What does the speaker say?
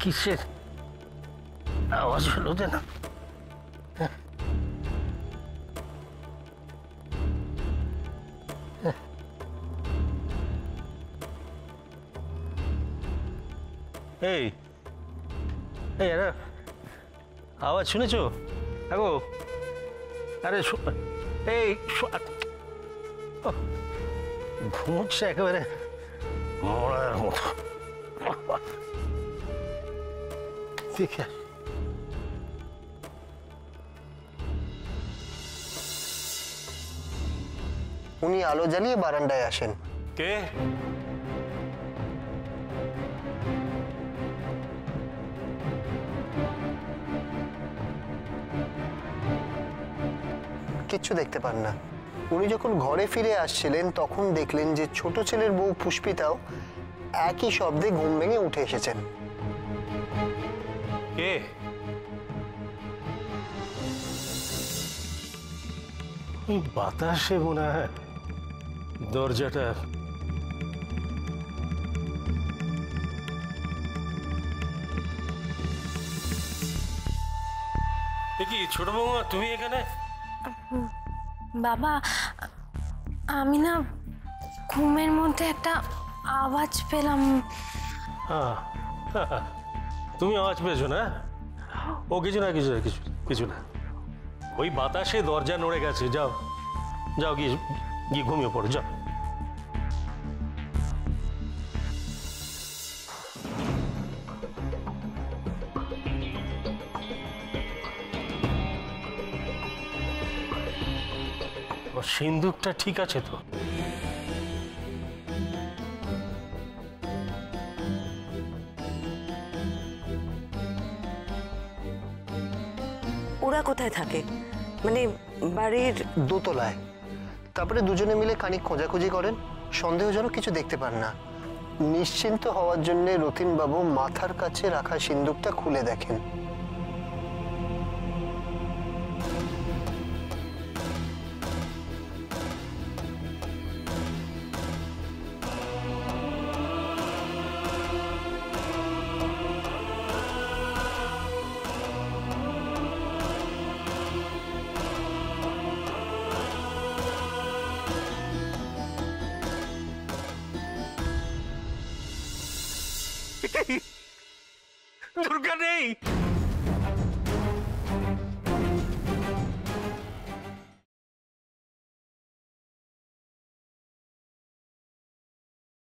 কিসের আওয়াজ হলো যেন? এই এই আরে আওয়াজ শুনেছো? আগো আরে এই ঘুমোচ্ছে একেবারে মরার মতো। ঠিক আছে, উনি আলো জ্বালিয়ে বারান্দায় আসেন। কে? কিচ্ছু দেখতে পান না। উনি যখন ঘরে ফিরে আসছিলেন তখন দেখলেন যে ছোট ছেলের বউ পুষ্পিতাও একই শব্দে ঘুম ভেঙে উঠে এসেছেন। কে? বাতাসে মনে হয় দরজাটা। কি ছোট বৌমা, তুমি এখানে? বাবা, আমি না ঘুমের মধ্যে একটা আওয়াজ পেলাম। তুমি আওয়াজ পেয়েছো না? ও কিছু না, কিছু না, কিছু না। ওই বাতাসে দরজা নড়ে গেছে। যাও যাও, গিয়ে গিয়ে ঘুমিয়ে পড়ো, যাও। সিন্দুকটা ঠিক আছে তো? ওরা কোথায় থাকে? মানে বাড়ির দোতলায়। তারপরে দুজনে মিলে খানিক খোঁজাখুঁজি করেন, সন্দেহজনক কিছু দেখতে পান না। নিশ্চিন্ত হওয়ার জন্য রতিনবাবু মাথার কাছে রাখা সিন্দুকটা খুলে দেখেন। দুর্গা নেই।